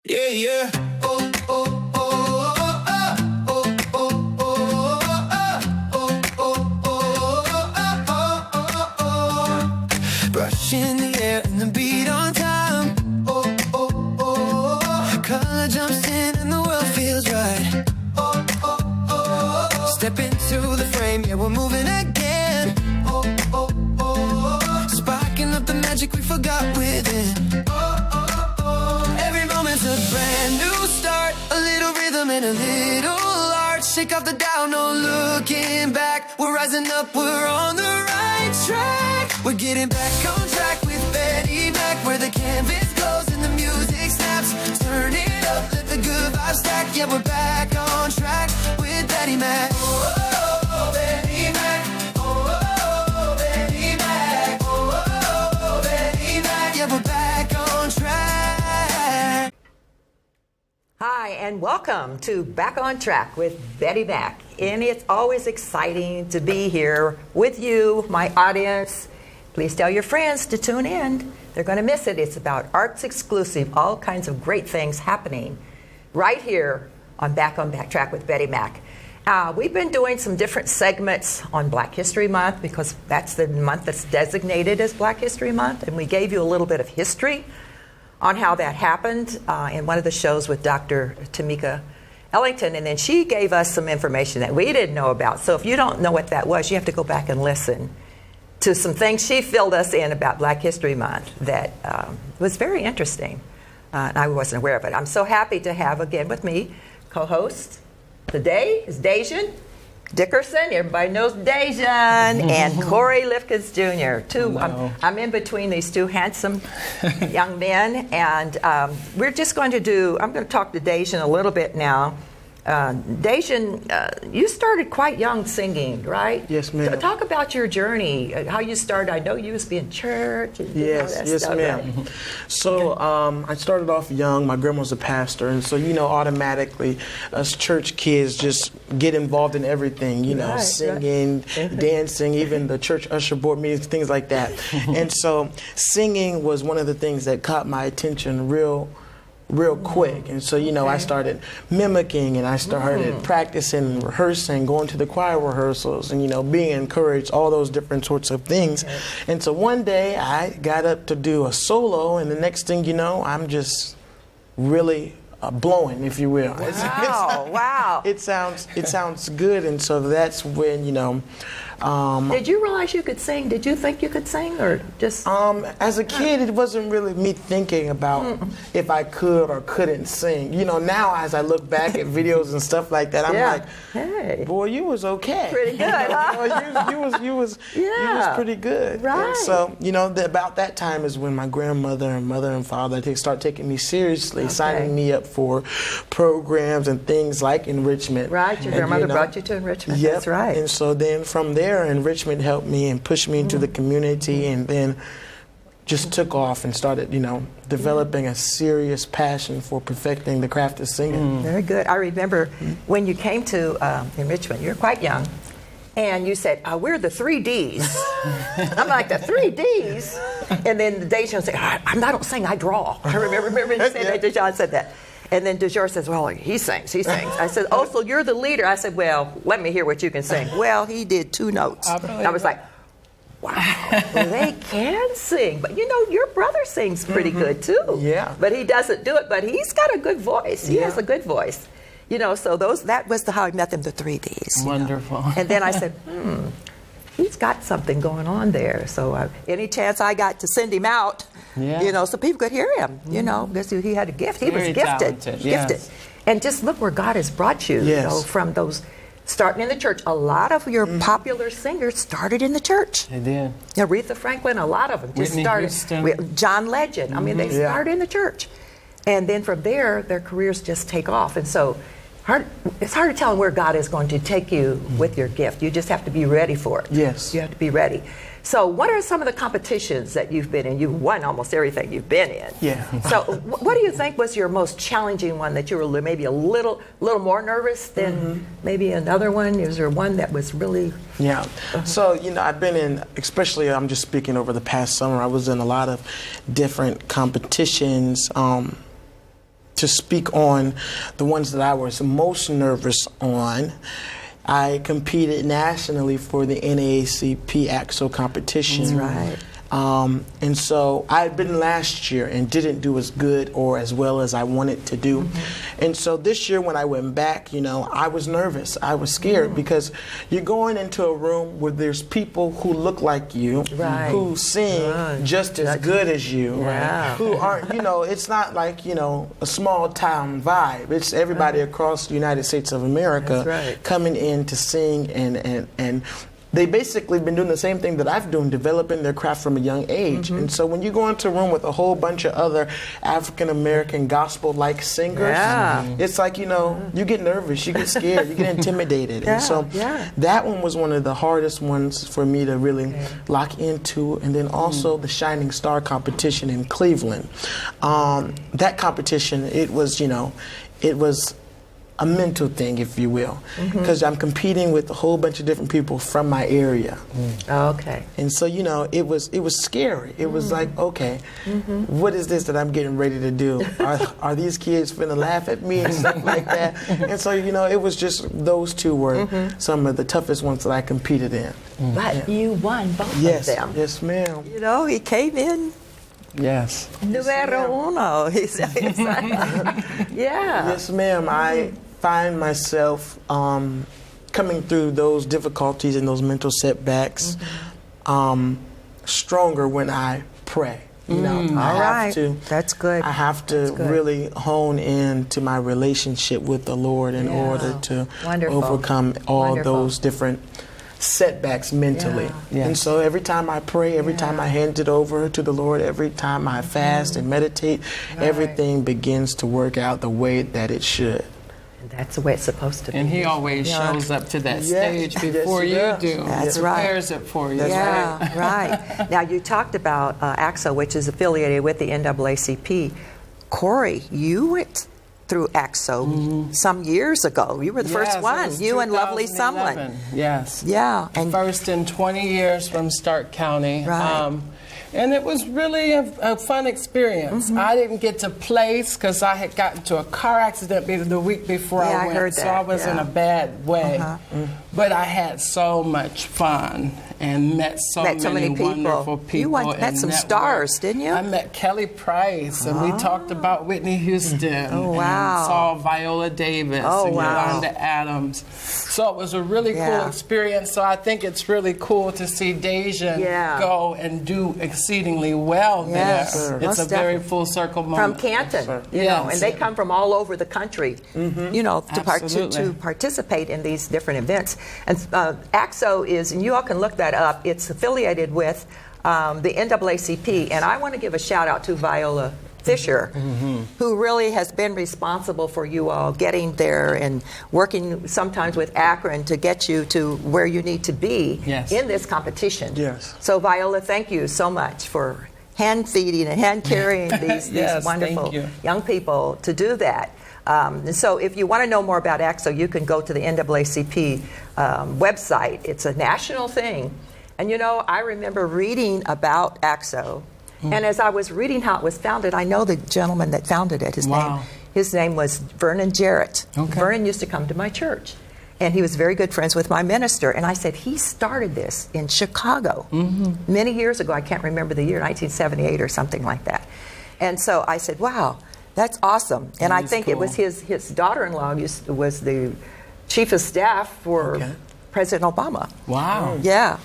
Yeah, yeah. Oh, oh, oh, oh, oh, oh, oh, oh, oh, oh, oh, oh. Brush in the air and the beat on time. Oh, oh, oh. Color jumps in and the world feels right. Oh, oh, oh. Step into the frame, yeah, we're moving again. Oh, oh, oh. Sparking up the magic we forgot within. It's a brand new start, a little rhythm and a little art. Shake off the down, no looking back. We're rising up, we're on the right track. We're getting back on track with Betty Mac, where the canvas glows and the music snaps. Turn it up, let the good vibes stack. Yeah, we're back on track with Betty Mac. Oh, oh, oh, Betty Mac. Oh, oh, oh, Betty Mac. Oh, oh, oh, Betty Mac. Yeah, we're back on track. Hi, and welcome to Back on Track with Betty Mac. And it's always exciting to be here with you, my audience. Please tell your friends to tune in. They're going to miss it. It's about arts exclusive, all kinds of great things happening right here on Back Track with Betty Mac. We've been doing some different segments on Black History Month because that's the month that's designated as Black History Month. And we gave you a little bit of history on how that happened in one of the shows with Dr. Tamika Ellington, and then she gave us some information that we didn't know about. So if you don't know what that was, you have to go back and listen to some things she filled us in about Black History Month that was very interesting. And I wasn't aware of it. I'm so happy to have again with me co-host today is Dejan Dickerson, everybody knows Dejan, and Corey Lifkins Jr. I'm in between these two handsome young men, and I'm going to talk to Dejan a little bit now. Dejan, you started quite young singing, right? Yes, ma'am. Talk about your journey, how you started. I know you used to be in church. And yes, stuff, ma'am. Right? So I started off young. My grandma was a pastor, and so automatically us church kids just get involved in everything. Right, singing, dancing, even the church usher board meetings, things like that. And so singing was one of the things that caught my attention real quick. And so, I started mimicking, and I started practicing, rehearsing, going to the choir rehearsals, and, being encouraged, all those different sorts of things. Okay. And so one day I got up to do a solo, and the next thing you know, I'm just really blowing, if you will. Wow. It sounds good. And so that's when, did you realize you could sing? Did you think you could sing, or just? As a kid, it wasn't really me thinking about if I could or couldn't sing. Now as I look back at videos and stuff like that, I'm like, hey, boy, you was okay. Pretty good, huh? you was pretty good. Right. And so, about that time is when my grandmother and mother and father start taking me seriously, signing me up for programs and things like enrichment. Right. Your grandmother brought you to enrichment. Yep. That's right. And so then from there, enrichment helped me and pushed me into the community, and then just took off and started, developing a serious passion for perfecting the craft of singing. Very good. I remember when you came to enrichment, you were quite young, and you said, we're the 3Ds. I'm like, the 3Ds? And then Dejan would say, I don't sing, I draw. I remember you said that. Dejan said that. And then DeJour says, well, he sings. I said, oh, so you're the leader. I said, well, let me hear what you can sing. Well, he did 2 notes. I was like, wow, they can sing. But your brother sings pretty good too. Yeah. But he doesn't do it, but he's got a good voice. He has a good voice. So that was how I met them, the 3Ds. Wonderful. And then I said, he's got something going on there. So any chance I got to send him out, so people could hear him, because he had a gift. He was gifted. Gifted. And just look where God has brought you, from those, starting in the church. A lot of your popular singers started in the church. They did. Aretha Franklin, a lot of them just Whitney started. Houston. John Legend. I mean, they started in the church. And then from there, their careers just take off. And so it's hard to tell where God is going to take you with your gift. You just have to be ready for it. Yes. You have to be ready. So what are some of the competitions that you've been in? You've won almost everything you've been in. Yeah. So what do you think was your most challenging one that you were maybe a little more nervous than maybe another one? Is there one that was really... Yeah. So, I've been in, especially I'm just speaking over the past summer, I was in a lot of different competitions. to speak on the ones that I was most nervous on, I competed nationally for the NAACP AXO competition. That's right. And so I had been last year and didn't do as good or as well as I wanted to do. And so this year when I went back, you know, I was nervous. I was scared because you're going into a room where there's people who look like you, who sing just as good as you, who aren't, you know, it's not like, you know, a small town vibe. It's everybody across the United States of America coming in to sing, and they basically been doing the same thing that I've done, developing their craft from a young age. And so when you go into a room with a whole bunch of other African-American gospel-like singers, it's like, you know, you get nervous, you get scared, you get intimidated. And so that one was one of the hardest ones for me to really lock into. And then also the Shining Star competition in Cleveland. That competition, it was, you know, it was a mental thing, if you will, because I'm competing with a whole bunch of different people from my area. Okay. And so, you know, it was scary. It was like, okay, what is this that I'm getting ready to do? Are these kids finna laugh at me and stuff like that? And so, you know, it was just those two were some of the toughest ones that I competed in. But you won both of them. Yes, ma'am. You know, he came in Yes. numero uno. He said, Yes, ma'am. I find myself coming through those difficulties and those mental setbacks stronger when I pray. You know, I have to. That's good. I have to really hone in to my relationship with the Lord in order to overcome all those different setbacks mentally. And so every time I pray, every time I hand it over to the Lord, every time I fast and meditate, everything begins to work out the way that it should. And that's the way it's supposed to be. And he always shows up to that stage before you do. That's he prepares it for you. Right. Now, you talked about AXO, which is affiliated with the NAACP. Corey, you went through AXO some years ago. You were the first one. You and lovely someone. Yes. Yeah. And first in 20 years from Stark County. Right. And it was really a fun experience. I didn't get to place because I had gotten into a car accident the week before I went. I heard that. So I was in a bad way. But I had so much fun and met so many wonderful people. You met some stars, didn't you? I met Kelly Price, and we talked about Whitney Houston. And saw Viola Davis and Yolanda Adams. So it was a really cool experience. So I think it's really cool to see Dejan go and do exceedingly well there. It's a very full circle moment. From Canton, you know, and they come from all over the country, you know, to participate in these different events. And AXO is, and you all can look that up, it's affiliated with the NAACP. And I want to give a shout out to Viola Fisher, who really has been responsible for you all getting there and working sometimes with Akron to get you to where you need to be in this competition. So Viola, thank you so much for hand feeding and hand carrying these wonderful young people to do that. And so if you want to know more about AXO, you can go to the NAACP website. It's a national thing. And you know, I remember reading about AXO. And as I was reading how it was founded, I know the gentleman that founded it. His name was Vernon Jarrett. Vernon used to come to my church, and he was very good friends with my minister. And I said, he started this in Chicago many years ago. I can't remember the year, 1978 or something like that. And so I said, wow, that's awesome. And I think it was his daughter-in-law was the chief of staff for President Obama. Wow. Yeah.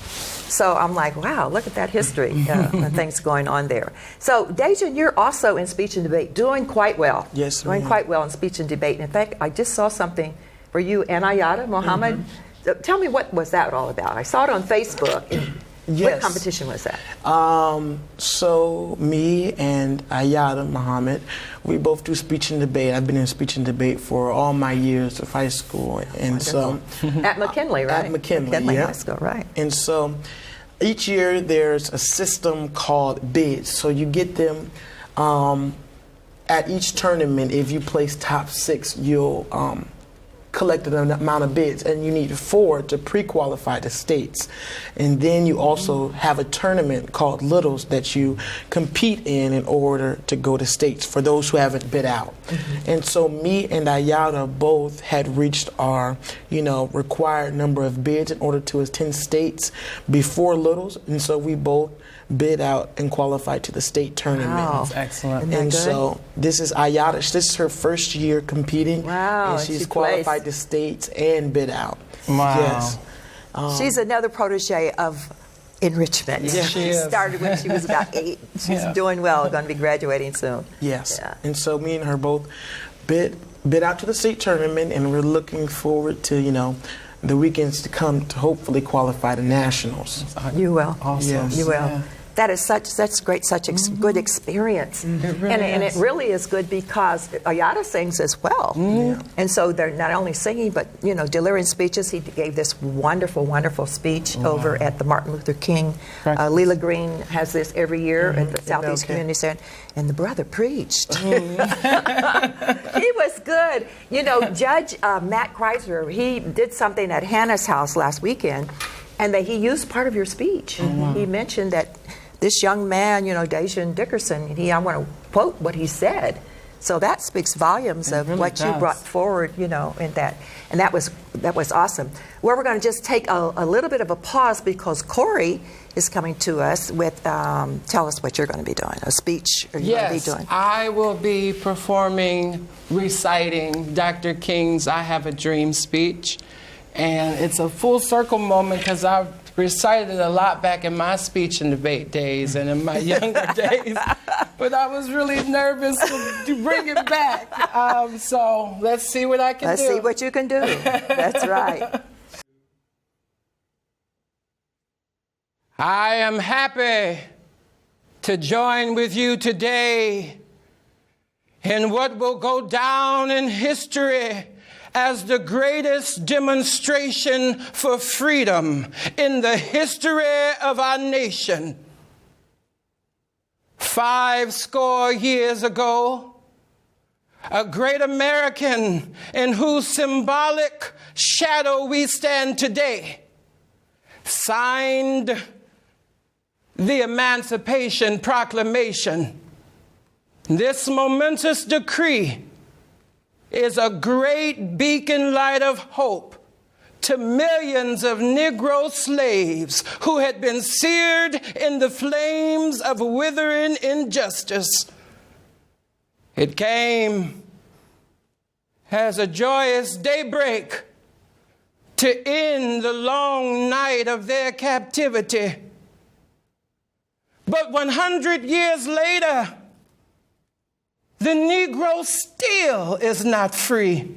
So I'm like, wow, look at that history and things going on there. So, Dejan, you're also in speech and debate, doing quite well. Yes, doing quite well in speech and debate. In fact, I just saw something for you and Ayada Muhammad. Tell me, what was that all about? I saw it on Facebook. What competition was that? So me and Ayada Muhammad, we both do speech and debate. I've been in speech and debate for all my years of high school, and so at McKinley, right? At McKinley High School, right? And so each year there's a system called bids. So you get them at each tournament. If you place top 6, you'll collected an amount of bids, and you need 4 to pre-qualify to states. And then you also have a tournament called Littles that you compete in order to go to states for those who haven't bid out. And so me and Ayada both had reached our, required number of bids in order to attend states before Littles, and so we both bid out and qualified to the state tournament. Wow. That's excellent. Isn't that And good? so this is Ayada. This is her first year competing. Wow, And and she's she qualified placed. to states and bid out. Wow. Yes. She's another protege of enrichment. Yes, she is. Started when she was about 8. She's doing well, going to be graduating soon. Yes. Yeah. And so me and her both bid out to the state tournament, and we're looking forward to, the weekends to come to hopefully qualify to nationals. You will. Awesome. Yes. You will. Yeah. That's great, such good experience. It really and it is. really is good because Ayada sings as well. And so they're not only singing, but, delivering speeches. He gave this wonderful, wonderful speech over at the Martin Luther King. Leela Green has this every year at the Southeast Okay. Community Center. And the brother preached. He was good. Judge Matt Kreiser, he did something at Hannah's house last weekend, and he used part of your speech. He mentioned that this young man, Dacian Dickerson, I want to quote what he said. So that speaks volumes of really what you does. brought forward, in that. And that was awesome. Well, we're going to just take a little bit of a pause because Corey is coming to us with, tell us what you're going to be doing, a speech or you're going to be doing. I will be reciting Dr. King's I Have a Dream speech. And it's a full circle moment because I've recited it a lot back in my speech and debate days and in my younger days. But I was really nervous to bring it back. So let's see what I can do. Let's see what you can do. That's right. I am happy to join with you today in what will go down in history as the greatest demonstration for freedom in the history of our nation. 50 years ago, a great American in whose symbolic shadow we stand today signed the Emancipation Proclamation. This momentous decree is a great beacon light of hope to millions of Negro slaves who had been seared in the flames of withering injustice. It came as a joyous daybreak to end the long night of their captivity. But 100 years later, the Negro still is not free.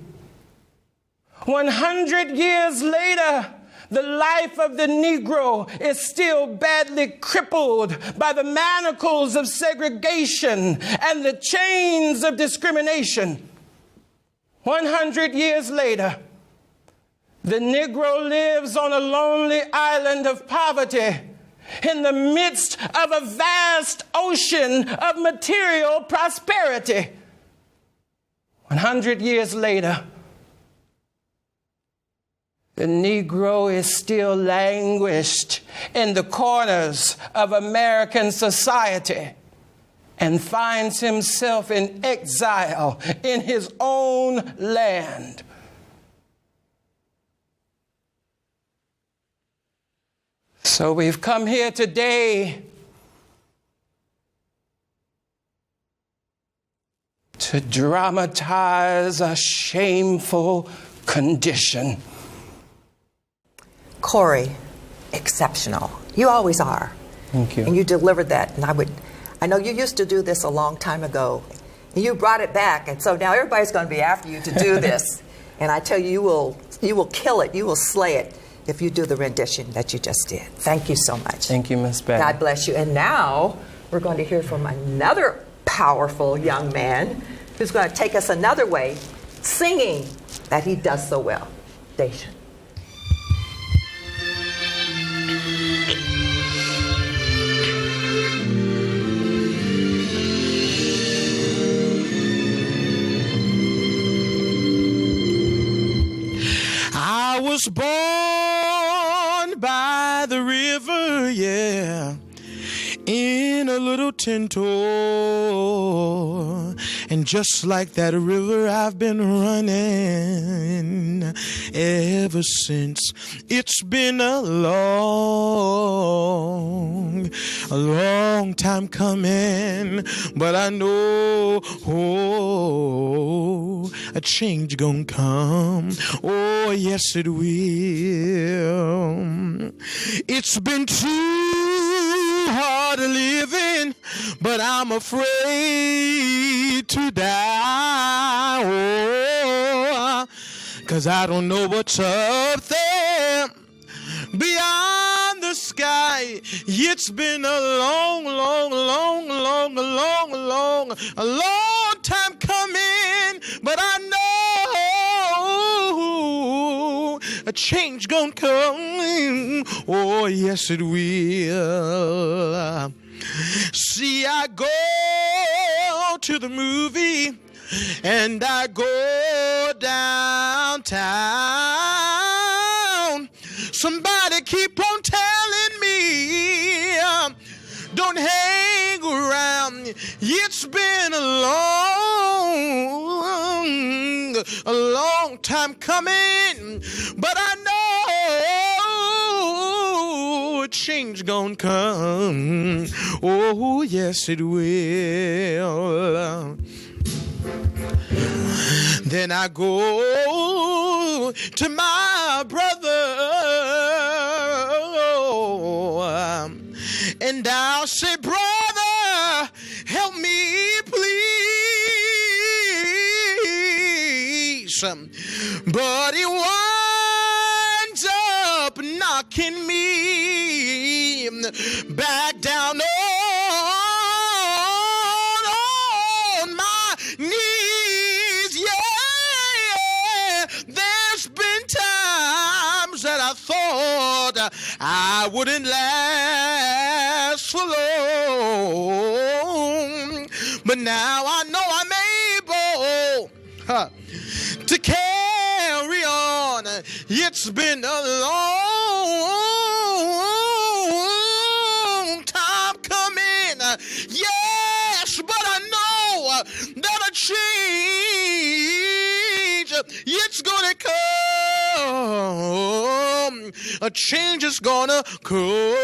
100 years later, the life of the Negro is still badly crippled by the manacles of segregation and the chains of discrimination. 100 years later, the Negro lives on a lonely island of poverty in the midst of a vast ocean of material prosperity. 100 years later, the Negro is still languished in the corners of American society and finds himself in exile in his own land. So we've come here today to dramatize a shameful condition. Corey, exceptional. You always are. Thank you. And you delivered that. And I know you used to do this a long time ago. And you brought it back. And so now everybody's going to be after you to do this. And I tell you, you will kill it. You will slay it if you do the rendition that you just did. Thank you so much. Thank you, Miss Betty. God bless you. And now we're going to hear from another powerful young man who's going to take us another way, singing that he does so well. Dacian. a little tin toe, and just like that river I've been running ever since. It's been a long time coming, but I know a change gonna come. Oh, yes it will. It's been too hard living, but I'm afraid to die. Oh, 'cause I don't know what's up there beyond the sky. It's been a long time coming, but I know a change gonna come. Oh, yes it will. See, I go to the movie and I go downtown. Somebody keep on telling me, don't hang around. It's been a long time coming, but I know a change gonna come. Oh, yes it will. Then I go to my brother and I'll say, brother, help me please. But he winds up knocking me back down on my knees. Yeah, there's been times that I thought I wouldn't last for long, but now I know I'm able to carry on. It's been a long time coming, yes, but I know that a change, it's gonna come. A change is gonna come.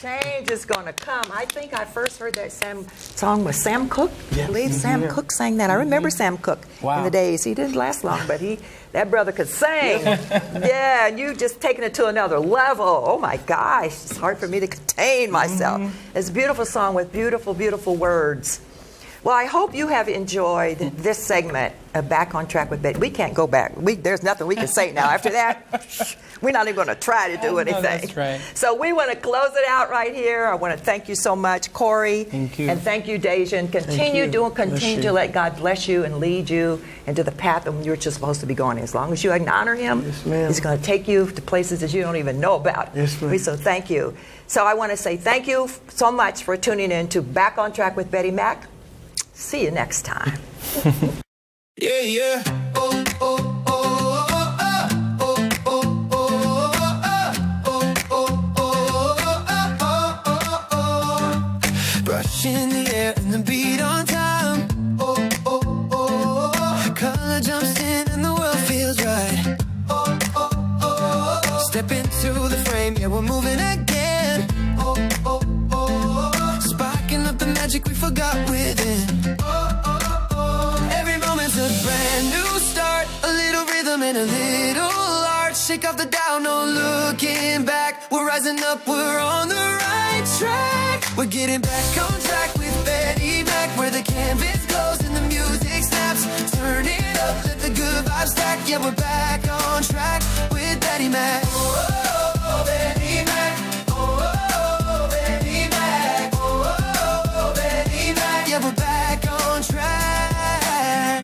Change is going to come. I think I first heard that song with Sam Cooke. Yes. I believe Sam Cooke sang that. I remember Sam Cooke in the days. He didn't last long, but that brother could sing. Yeah, and you just taking it to another level. Oh my gosh, it's hard for me to contain myself. It's a beautiful song with beautiful, beautiful words. Well, I hope you have enjoyed this segment of Back on Track with Betty. We can't go back. There's nothing we can say now. After that, we're not even going to try to do anything. That's right. So we want to close it out right here. I want to thank you so much, Corey. Thank you. And thank you, Dejan. Continue to let God bless you and lead you into the path that you're just supposed to be going. As long as you honor Him, Yes, ma'am. He's going to take you to places that you don't even know about. Yes, ma'am. So thank you. So I want to say thank you so much for tuning in to Back on Track with Betty Mack. See you next time. Yeah, yeah. Oh, oh, oh, oh, oh, oh, oh, oh. Brush in the air and the beat on time. Oh, oh, oh, oh. Color jumps in and the world feels right. Oh, oh, oh, oh. Step into the frame, yeah, we're moving again. Oh, oh, oh, oh. Sparking up the magic we forgot within. Brand new start, a little rhythm and a little art. Shake off the doubt, no looking back. We're rising up, we're on the right track. We're getting back on track with Betty Mack, where the canvas glows and the music snaps. Turn it up, let the good vibes stack. Yeah, we're back on track with Betty Mack.